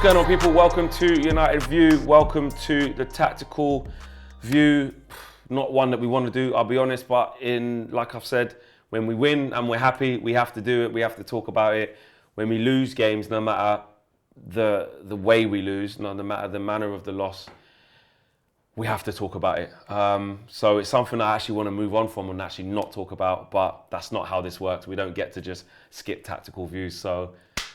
going on, people? Welcome to United View. Welcome to the tactical view. Not one that we want to do, I'll be honest, but like I've said, when we win and we're happy, we have to do it. We have to talk about it. When we lose games, no matter the way we lose, no matter the manner of the loss, we have to talk about it. So it's something I actually want to move on from and actually not talk about, but that's not how this works. We don't get to just skip tactical views. So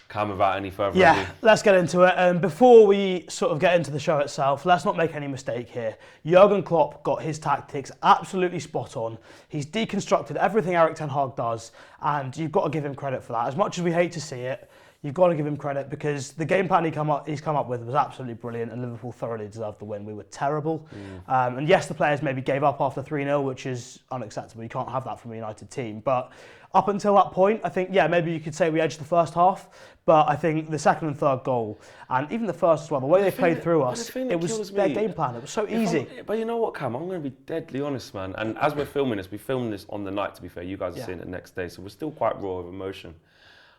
come without any further ado. Let's get into it. And before we sort of get into the show itself, let's not make any mistake here. Jurgen Klopp got his tactics absolutely spot on. He's deconstructed everything Erik ten Hag does, and you've got to give him credit for that. As much as we hate to see it, you've got to give him credit because the game plan he's come up with was absolutely brilliant, and Liverpool thoroughly deserved the win. We were terrible. And yes, the players maybe gave up after 3-0, which is unacceptable. You can't have that from a United team. But up until that point, I think, maybe you could say we edged the first half, but I think the second and third goal, and even the first as well, the way they played through us, it was their game plan. It was so easy. But you know what, Cam? I'm going to be deadly honest, man. And as we're filming this, we filmed this on the night, to be fair. You guys are seeing it the next day, so we're still quite raw of emotion.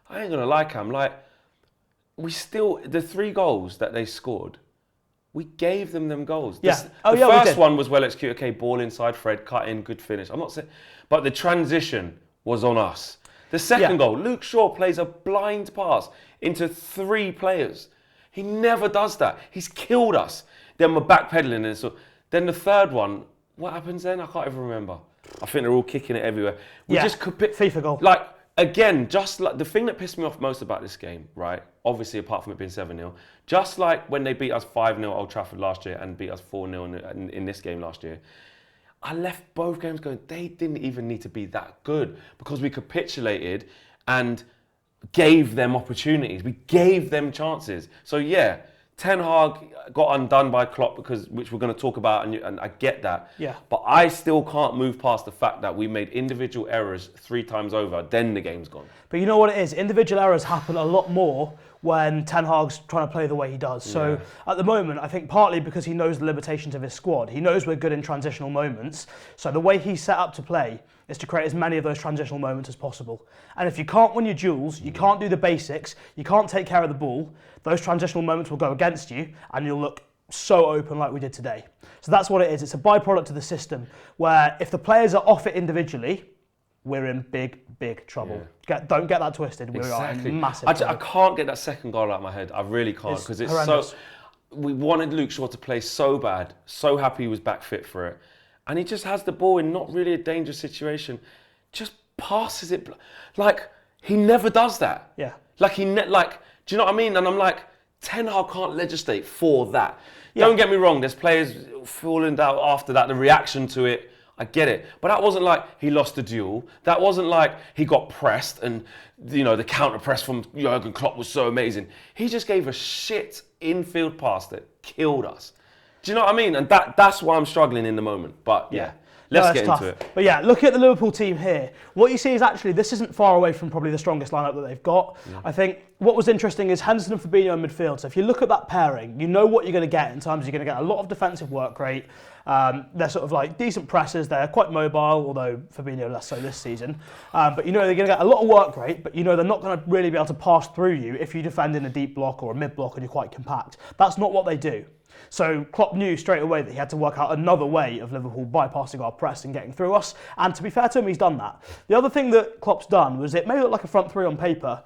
I ain't going to lie, Cam. The 3 goals that they scored, we gave them goals. The first one was well executed. Okay, ball inside, Fred, cut in, good finish. I'm not saying, but the transition was on us. The second goal, Luke Shaw plays a blind pass into 3 players. He never does that. He's killed us. Then we're backpedaling, and so then the third one. What happens then? I can't even remember. I think they're all kicking it everywhere. We just could pick FIFA goal. Again, just like the thing that pissed me off most about this game, right? Obviously, apart from it being 7-0, just like when they beat us 5-0 at Old Trafford last year and beat us 4-0 in this game last year, I left both games going, they didn't even need to be that good because we capitulated and gave them opportunities. We gave them chances. So yeah, Ten Hag got undone by Klopp which we're going to talk about, and I get that. Yeah. But I still can't move past the fact that we made individual errors 3 times over, then the game's gone. But you know what it is? Individual errors happen a lot more when Ten Hag's trying to play the way he does. So at the moment, I think partly because he knows the limitations of his squad, he knows we're good in transitional moments. So the way he's set up to play is to create as many of those transitional moments as possible. And if you can't win your duels, you can't do the basics, you can't take care of the ball, those transitional moments will go against you and you'll look so open like we did today. So that's what it is. It's a byproduct of the system where if the players are off it individually, we're in big trouble. Yeah. Don't get that twisted. We are in massive trouble. I can't get that second goal out of my head. I really can't because it's horrendous. So. We wanted Luke Shaw to play so bad, so happy he was back fit for it, and he just has the ball in not really a dangerous situation, just passes it like he never does that. Yeah. Do you know what I mean? And I'm like, Ten Hag can't legislate for that. Yeah. Don't get me wrong. There's players falling down after that. The reaction to it. I get it, but that wasn't like he lost the duel. That wasn't like he got pressed and, the counter press from Jurgen Klopp was so amazing. He just gave a shit infield pass that killed us. Do you know what I mean? And that's why I'm struggling in the moment. But let's get into it. But look at the Liverpool team here. What you see is actually this isn't far away from probably the strongest lineup that they've got. Yeah. I think what was interesting is Henderson and Fabinho in midfield. So if you look at that pairing, you know what you're going to get in terms of you're going to get a lot of defensive work rate. They're sort of like decent pressers. They're quite mobile, although Fabinho less so this season. But they're going to get a lot of work rate, but they're not going to really be able to pass through you if you defend in a deep block or a mid block and you're quite compact. That's not what they do. So Klopp knew straight away that he had to work out another way of Liverpool bypassing our press and getting through us. And to be fair to him, he's done that. The other thing that Klopp's done was it may look like a front 3 on paper,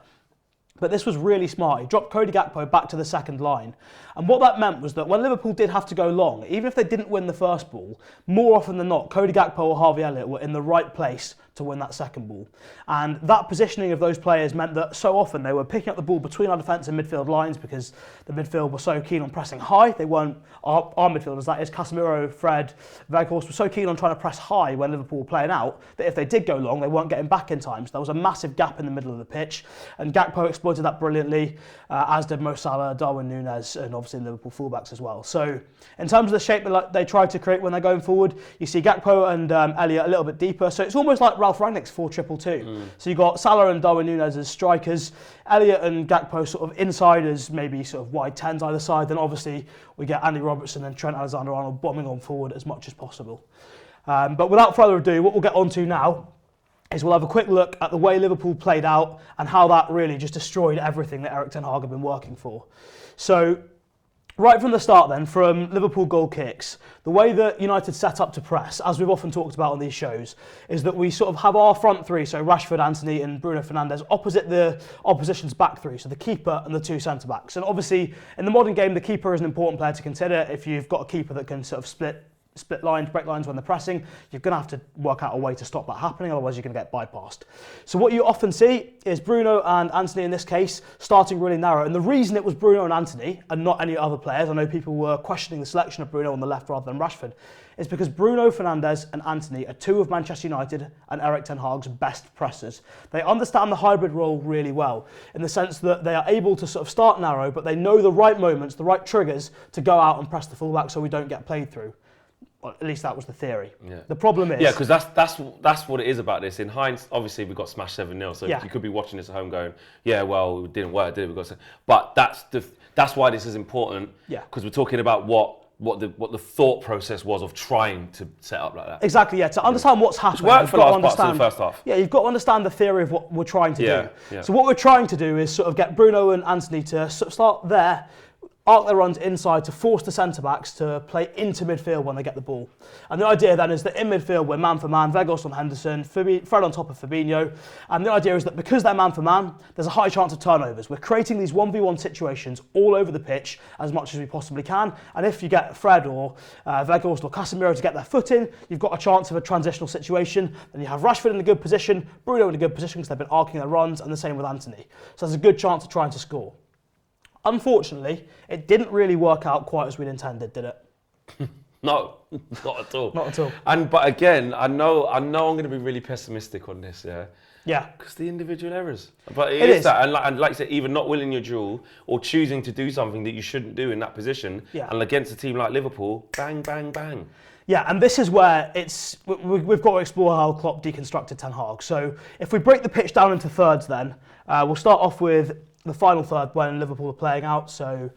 but this was really smart. He dropped Cody Gakpo back to the second line. And what that meant was that when Liverpool did have to go long, even if they didn't win the first ball, more often than not, Cody Gakpo or Harvey Elliott were in the right place to win that second ball. And that positioning of those players meant that so often they were picking up the ball between our defence and midfield lines because the midfield were so keen on pressing high. They weren't, our midfielders, that is Casemiro, Fred, Weghorst, were so keen on trying to press high when Liverpool were playing out that if they did go long, they weren't getting back in time. So there was a massive gap in the middle of the pitch. And Gakpo exploited that brilliantly, as did Mo Salah, Darwin Núñez, and obviously Liverpool fullbacks as well. So in terms of the shape that they tried to create when they're going forward, you see Gakpo and Elliott a little bit deeper. So it's almost like Ralph Rangnick's 4-2-2. So you've got Salah and Darwin Núñez as strikers, Elliott and Gakpo sort of insiders, maybe sort of wide 10s either side. Then obviously we get Andy Robertson and Trent Alexander-Arnold bombing on forward as much as possible. But without further ado, what we'll get on to now is we'll have a quick look at the way Liverpool played out and how that really just destroyed everything that Erik ten Hag had been working for. So, right from the start then, from Liverpool goal kicks, the way that United set up to press, as we've often talked about on these shows, is that we sort of have our front three, so Rashford, Antony and Bruno Fernandes, opposite the opposition's back three, so the keeper and the two centre-backs. And obviously, in the modern game, the keeper is an important player to consider. If you've got a keeper that can sort of split lines, break lines when they're pressing, you're going to have to work out a way to stop that happening, otherwise you're going to get bypassed. So what you often see is Bruno and Antony in this case starting really narrow, and the reason it was Bruno and Antony and not any other players, I know people were questioning the selection of Bruno on the left rather than Rashford, is because Bruno Fernandes and Antony are two of Manchester United and Erik ten Hag's best pressers. They understand the hybrid role really well, in the sense that they are able to sort of start narrow, but they know the right moments, the right triggers to go out and press the fullback so we don't get played through. Well, at least that was the theory. Yeah. The problem is... Yeah, because that's what it is about this. In hindsight, obviously, we got smashed 7-0, so you could be watching this at home going, yeah, well, it didn't work, did it? But that's why this is important, because we're talking about what the thought process was of trying to set up like that. Exactly, yeah. To understand what's happening, you've got to understand the first half. Yeah, you've got to understand the theory of what we're trying to do. Yeah. So what we're trying to do is sort of get Bruno and Antony to sort of start there, arc their runs inside to force the centre-backs to play into midfield when they get the ball. And the idea then is that in midfield we're man for man, Weghorst on Henderson, Fred on top of Fabinho. And the idea is that because they're man for man, there's a high chance of turnovers. We're creating these 1v1 situations all over the pitch as much as we possibly can. And if you get Fred or Weghorst or Casemiro to get their foot in, you've got a chance of a transitional situation. Then you have Rashford in a good position, Bruno in a good position because they've been arcing their runs, and the same with Antony. So there's a good chance of trying to score. Unfortunately, it didn't really work out quite as we'd intended, did it? No, not at all. Not at all. But again, I know I'm going to be really pessimistic on this, yeah? Yeah. Because the individual errors. But it is that, and like I said, either not winning your duel or choosing to do something that you shouldn't do in that position, and against a team like Liverpool, bang, bang, bang. Yeah, and this is where we've got to explore how Klopp deconstructed Ten Hag. So if we break the pitch down into thirds then, we'll start off with the final third when Liverpool are playing out. So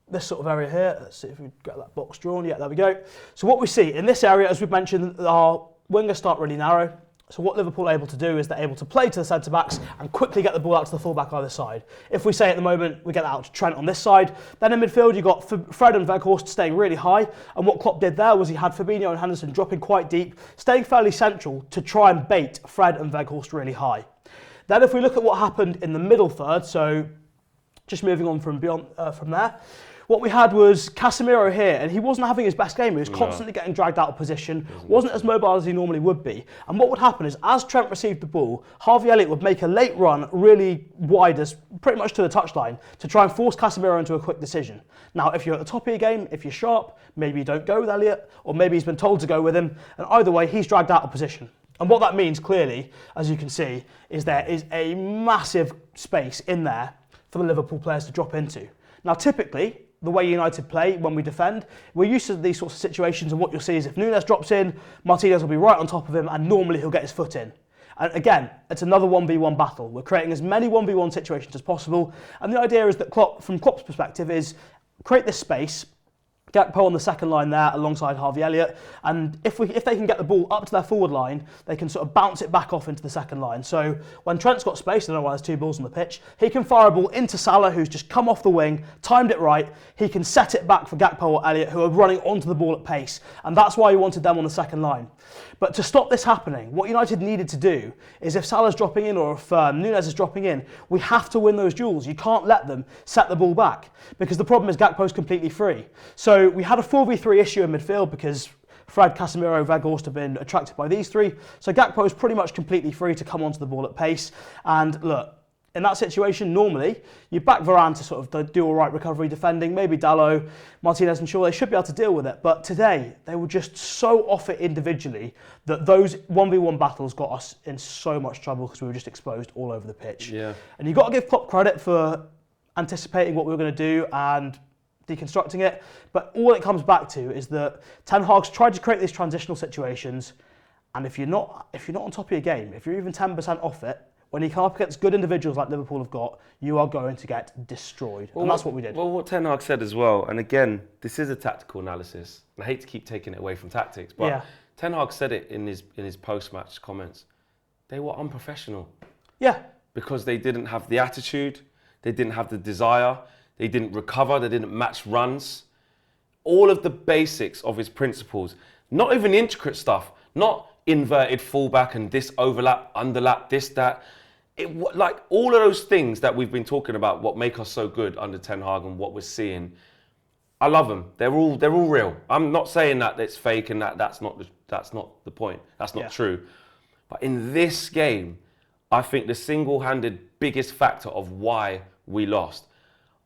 this sort of area here, let's see if we get that box drawn. Yeah, there we go. So what we see in this area, as we've mentioned, our wingers start really narrow. So what Liverpool are able to do is they're able to play to the centre-backs and quickly get the ball out to the full-back either side. If we say at the moment, we get that out to Trent on this side. Then in midfield, you've got Fred and Weghorst staying really high. And what Klopp did there was he had Fabinho and Henderson dropping quite deep, staying fairly central to try and bait Fred and Weghorst really high. Then if we look at what happened in the middle third, so just moving on from there, what we had was Casemiro here, and he wasn't having his best game. He was constantly getting dragged out of position, wasn't as mobile as he normally would be. And what would happen is, as Trent received the ball, Harvey Elliott would make a late run really wide, as pretty much to the touchline, to try and force Casemiro into a quick decision. Now, if you're at the top of your game, if you're sharp, maybe you don't go with Elliott, or maybe he's been told to go with him, and either way, he's dragged out of position. And what that means, clearly, as you can see, is there is a massive space in there for the Liverpool players to drop into. Now, typically, the way United play when we defend, we're used to these sorts of situations, and what you'll see is if Núñez drops in, Martinez will be right on top of him, and normally he'll get his foot in. And again, it's another 1v1 battle. We're creating as many 1v1 situations as possible, and the idea is that from Klopp's perspective is create this space, Gakpo on the second line there alongside Harvey Elliott, and if they can get the ball up to their forward line, they can sort of bounce it back off into the second line. So when Trent's got space, I don't know why there's two balls on the pitch, he can fire a ball into Salah, who's just come off the wing, timed it right, he can set it back for Gakpo or Elliott, who are running onto the ball at pace, and that's why he wanted them on the second line. But to stop this happening, what United needed to do is if Salah's dropping in or if Núñez is dropping in, we have to win those duels. You can't let them set the ball back, because the problem is Gakpo's completely free. So we had a 4v3 issue in midfield because Fred, Casemiro, Weghorst have been attracted by these three. So Gakpo is pretty much completely free to come onto the ball at pace. And look, in that situation, normally, you back Varane to sort of do all right recovery defending, maybe Dalot, Martinez and Shaw, they should be able to deal with it. But today, they were just so off it individually that those 1v1 battles got us in so much trouble because we were just exposed all over the pitch. Yeah. And you've got to give Klopp credit for anticipating what we were going to do and deconstructing it. But all it comes back to is that Ten Hag's tried to create these transitional situations, and if you're not on top of your game, if you're even 10% off it, when you come up against good individuals like Liverpool have got, you are going to get destroyed. And that's what we did. Well, what Ten Hag said as well, and again, this is a tactical analysis. I hate to keep taking it away from tactics, but Ten Hag said it in his post-match comments. they were unprofessional. Yeah. Because they didn't have the attitude, they didn't have the desire, they didn't recover, they didn't match runs. All of the basics of his principles, not even intricate stuff, not inverted fullback and this overlap, underlap, this, that. Like all of those things that we've been talking about, what make us so good under Ten Hag and what we're seeing, I love them. They're all real. I'm not saying that it's fake and that's not the point. That's not true. But in this game, I think the single-handed biggest factor of why we lost,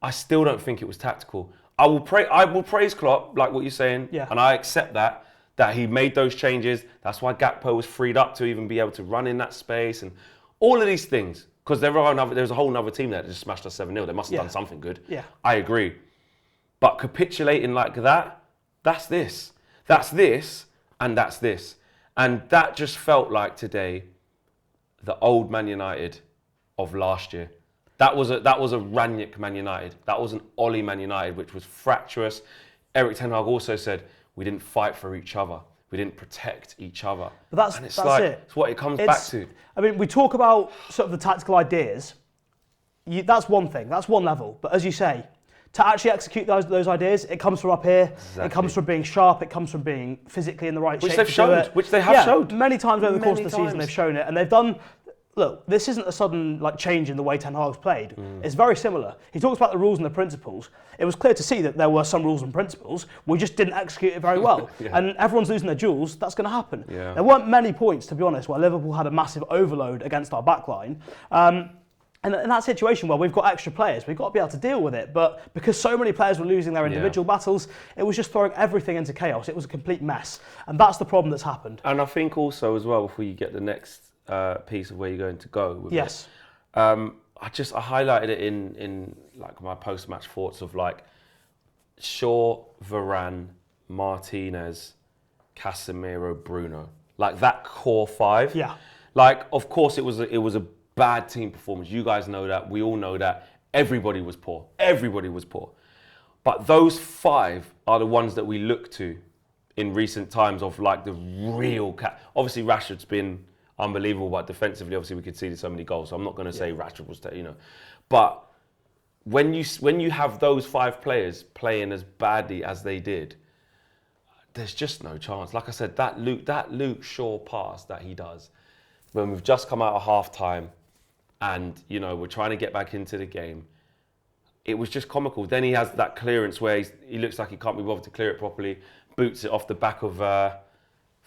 I still don't think it was tactical. I will praise Klopp, like what you're saying, and I accept that he made those changes. That's why Gakpo was freed up to even be able to run in that space and all of these things. Because there's a whole other team there that just smashed us 7-0. They must have done something good. Yeah. I agree. But capitulating like that, that's this. That's this, and that's this. And that just felt like today the old Man United of last year. That was a Ranić Man United. That was an Ollie Man United, which was fractious. Erik Ten Hag also said, we didn't fight for each other. We didn't protect each other. But that's it. It's what it comes back to. I mean, we talk about sort of the tactical ideas. That's one thing. That's one level. But as you say, to actually execute those ideas, it comes from up here. Exactly. It comes from being sharp. It comes from being physically in the right shape. Which they have showed. Many times over the course of the season, they've shown it. And they've done... Look, this isn't a sudden change in the way Ten Hag's played. It's very similar. He talks about the rules and the principles. It was clear to see that there were some rules and principles. We just didn't execute it very well. And everyone's losing their duels. That's going to happen. Yeah. There weren't many points, to be honest, where Liverpool had a massive overload against our backline. And in that situation where we've got extra players, we've got to be able to deal with it. But because so many players were losing their individual battles, it was just throwing everything into chaos. It was a complete mess. And that's the problem that's happened. And I think also as well, before you get the next piece of where you're going to go with it. I highlighted it in like my post-match thoughts of like Shaw, Varane, Martinez, Casemiro, Bruno. Like that core five. Yeah. Like, of course, it was a bad team performance. You guys know that. We all know that. Everybody was poor. Everybody was poor. But those five are the ones that we look to in recent times of like the real... Obviously, Rashford's been unbelievable, but defensively, obviously, we conceded so many goals. So I'm not going to say Rashford was, But when you have those five players playing as badly as they did, there's just no chance. Like I said, that Luke Shaw pass that he does when we've just come out of half time and we're trying to get back into the game, it was just comical. Then he has that clearance where he looks like he can't be bothered to clear it properly, boots it off the back of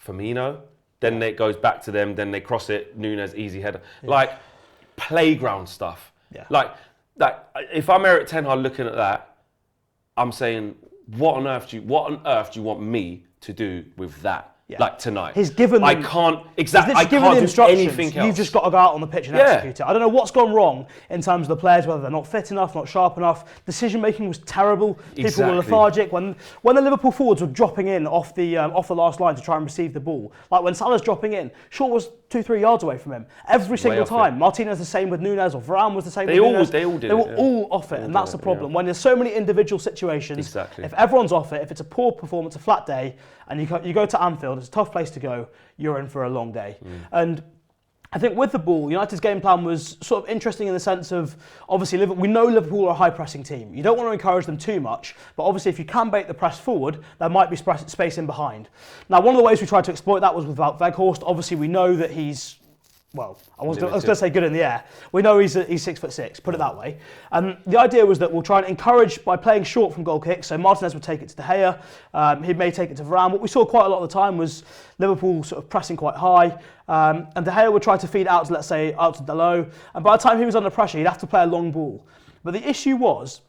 Firmino. Then it goes back to them. Then they cross it. Nunes, easy header. Yeah. Like playground stuff. Yeah. Like if I'm Erik Ten Hag looking at that, I'm saying, what on earth do you want me to do with that? Yeah. Like tonight. He's given them, I can't do anything else. You've just got to go out on the pitch and execute it. I don't know what's gone wrong in terms of the players, whether they're not fit enough, not sharp enough. Decision making was terrible. People were lethargic. When the Liverpool forwards were dropping in off the last line to try and receive the ball, like when Salah's dropping in, Shaw was 2-3 yards away from him every single time. Martinez the same with Nunes, or Varane was the same with Nunes. They all did. They were all off it, and that's the problem. When there's so many individual situations, if everyone's off it, if it's a poor performance, a flat day, and you go to Anfield, it's a tough place to go, you're in for a long day. And I think with the ball, United's game plan was sort of interesting in the sense of, obviously, we know Liverpool are a high-pressing team. You don't want to encourage them too much, but obviously if you can bait the press forward, there might be space in behind. Now, one of the ways we tried to exploit that was with Wout Weghorst. Obviously, we know that he's... Well, I was going to say good in the air. We know he's 6'6", put it that way. And the idea was that we'll try and encourage by playing short from goal kicks. So Martinez would take it to De Gea. He may take it to Varane. What we saw quite a lot of the time was Liverpool sort of pressing quite high. And De Gea would try to feed out to, let's say, out to Dalot. And by the time he was under pressure, he'd have to play a long ball. But the issue was,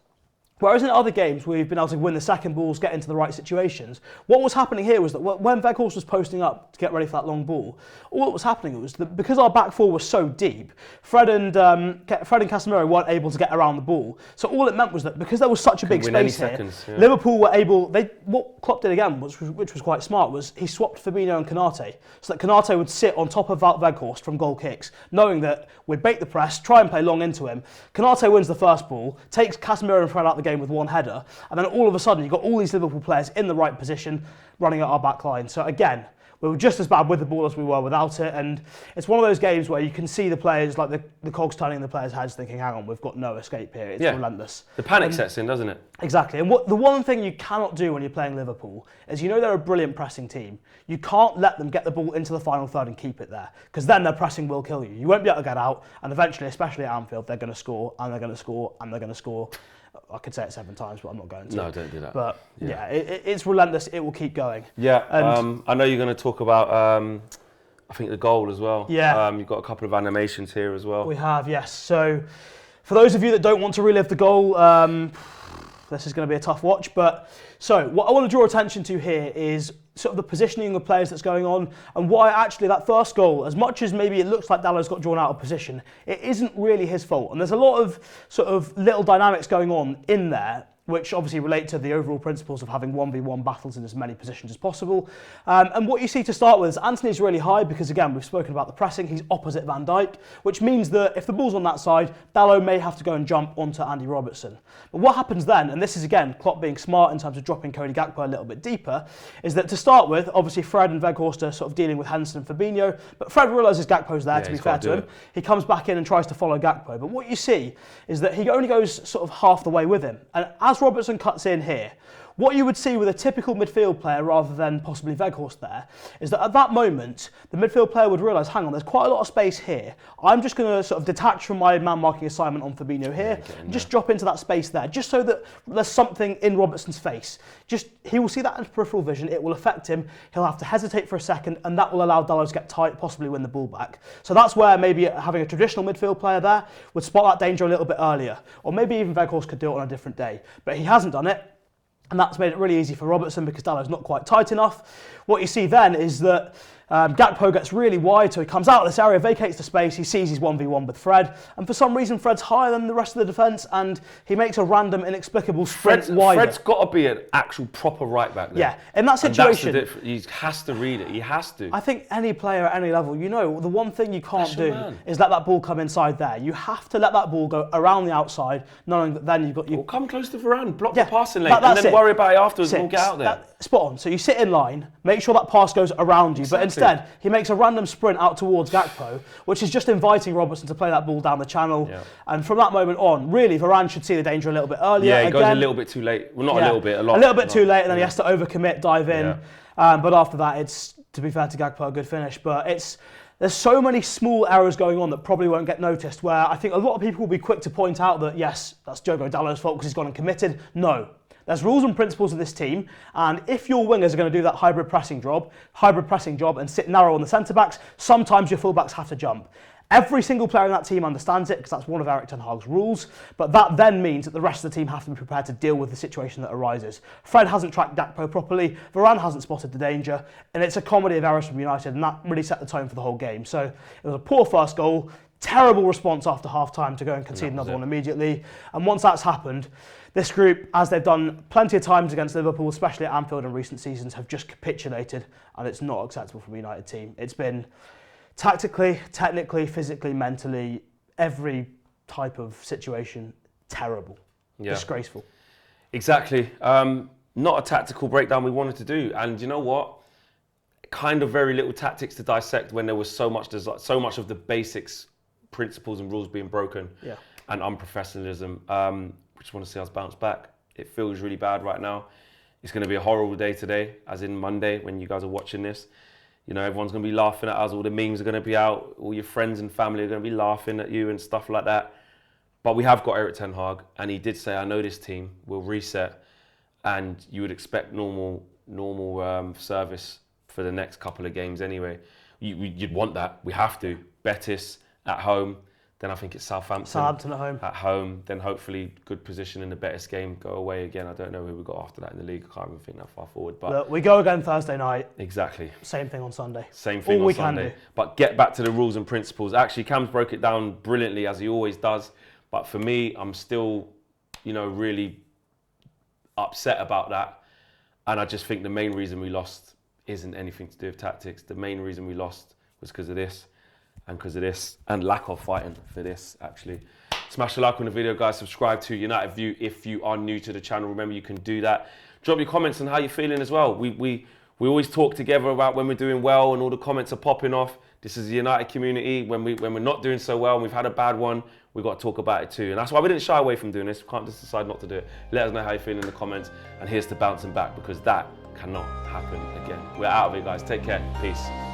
whereas in other games we've been able to win the second balls, get into the right situations, what was happening here was that when Weghorst was posting up to get ready for that long ball, all that was happening was that because our back four was so deep, Fred and Casemiro weren't able to get around the ball. So all it meant was that because there was such a big space here, Liverpool were able... What Klopp did again, which was quite smart, was he swapped Firmino and Konate, so that Konate would sit on top of Weghorst from goal kicks, knowing that we'd bait the press, try and play long into him. Konate wins the first ball, takes Casemiro and Fred out the game with one header, and then all of a sudden you've got all these Liverpool players in the right position running at our back line. So again, We were just as bad with the ball as we were without it, and it's one of those games where you can see the players, like the cogs turning in the players' heads, thinking, hang on, we've got no escape here. It's relentless. The panic sets in, doesn't it? Exactly. And the one thing you cannot do when you're playing Liverpool is, they're a brilliant pressing team. You can't let them get the ball into the final third and keep it there, because then their pressing will kill you. You won't be able to get out, and eventually, especially at Anfield, they're going to score, and they're going to score, and they're going to score. I could say it 7 times, but I'm not going to. No, don't do that. But it's relentless. It will keep going. Yeah, and I know you're going to talk about, I think, the goal as well. Yeah. You've got a couple of animations here as well. We have, yes. So, for those of you that don't want to relive the goal, this is going to be a tough watch. But so, what I want to draw attention to here is sort of the positioning of players that's going on, and why actually that first goal, as much as maybe it looks like Dallow's got drawn out of position, it isn't really his fault. And there's a lot of sort of little dynamics going on in there, which obviously relate to the overall principles of having 1v1 battles in as many positions as possible. And what you see to start with is Anthony's really high because, again, we've spoken about the pressing. He's opposite Van Dijk, which means that if the ball's on that side, Dallow may have to go and jump onto Andy Robertson. But what happens then, and this is, again, Klopp being smart in terms of dropping Cody Gakpo a little bit deeper, is that to start with, obviously Fred and Weghorst are sort of dealing with Henderson and Fabinho, but Fred realises Gakpo's there, to be fair to him. He comes back in and tries to follow Gakpo. But what you see is that he only goes sort of half the way with him. And as Robertson cuts in here, what you would see with a typical midfield player rather than possibly Weghorst there is that at that moment the midfield player would realise, hang on, there's quite a lot of space here. I'm just going to sort of detach from my man marking assignment on Fabinho here and just drop into that space there, just so that there's something in Robertson's face. He will see that in peripheral vision, it will affect him, he'll have to hesitate for a second, and that will allow Dallow to get tight, possibly win the ball back. So that's where maybe having a traditional midfield player there would spot that danger a little bit earlier, or maybe even Weghorst could do it on a different day. But he hasn't done it. And that's made it really easy for Robertson because Dallow's not quite tight enough. What you see then is that Gakpo gets really wide, so he comes out of this area, vacates the space, he sees he's 1v1 with Fred, and for some reason Fred's higher than the rest of the defence, and he makes a random, inexplicable sprint wider. Fred's got to be an actual proper right back there. Yeah, in that situation, he has to read it, he has to. I think any player at any level, the one thing you can't do is let that ball come inside there. You have to let that ball go around the outside, knowing that then you've got... Well, come close to Varane, block the passing lane, and then worry about it afterwards and we'll get out there. Spot on. So you sit in line, make sure that pass goes around you, but instead he makes a random sprint out towards Gakpo, which is just inviting Robertson to play that ball down the channel. Yeah. And from that moment on, really, Varane should see the danger a little bit earlier. Yeah, he goes a little bit too late. Well, not a little bit, a lot. A little bit too late, and then he has to overcommit, dive in. Yeah. But after that, it's, to be fair to Gakpo, a good finish. But there's so many small errors going on that probably won't get noticed, where I think a lot of people will be quick to point out that, yes, that's Diogo Dallow's fault because he's gone and committed. No. There's rules and principles of this team, and if your wingers are going to do that hybrid pressing job and sit narrow on the centre-backs, sometimes your full-backs have to jump. Every single player in that team understands it because that's one of Erik ten Hag's rules, but that then means that the rest of the team have to be prepared to deal with the situation that arises. Fred hasn't tracked Gakpo properly, Varane hasn't spotted the danger, and it's a comedy of errors from United, and that really set the tone for the whole game. So it was a poor first goal, terrible response after half-time to go and concede another one immediately, and once that's happened, this group, as they've done plenty of times against Liverpool, especially at Anfield in recent seasons, have just capitulated, and it's not acceptable from a United team. It's been tactically, technically, physically, mentally, every type of situation, terrible, disgraceful. Exactly. Not a tactical breakdown we wanted to do, and you know what? Kind of very little tactics to dissect when there was so much of the basics, principles and rules being broken, and unprofessionalism. We just want to see us bounce back. It feels really bad right now. It's going to be a horrible day today, as in Monday when you guys are watching this. Everyone's going to be laughing at us, all the memes are going to be out, all your friends and family are going to be laughing at you and stuff like that. But we have got Erik ten Hag, and he did say, I know this team will reset, and you would expect normal service for the next couple of games anyway. You'd want that. We have to. Betis at home. Then I think it's Southampton at home. At home. Then hopefully good position in the Betis game. Go away again. I don't know who we got after that in the league. I can't even think that far forward. But look, we go again Thursday night. Exactly. Same thing on Sunday. Same thing on Sunday. But get back to the rules and principles. Actually, Cam's broke it down brilliantly as he always does. But for me, I'm still, really upset about that. And I just think the main reason we lost isn't anything to do with tactics. The main reason we lost was because of this. And because of this, and lack of fighting for this, actually. Smash a like on the video, guys. Subscribe to United View if you are new to the channel. Remember, you can do that. Drop your comments on how you're feeling as well. We We always talk together about when we're doing well and all the comments are popping off. This is the United community. When we're not doing so well and we've had a bad one, we've got to talk about it too. And that's why we didn't shy away from doing this. We can't just decide not to do it. Let us know how you feel in the comments. And here's to bouncing back, because that cannot happen again. We're out of it, guys. Take care. Peace.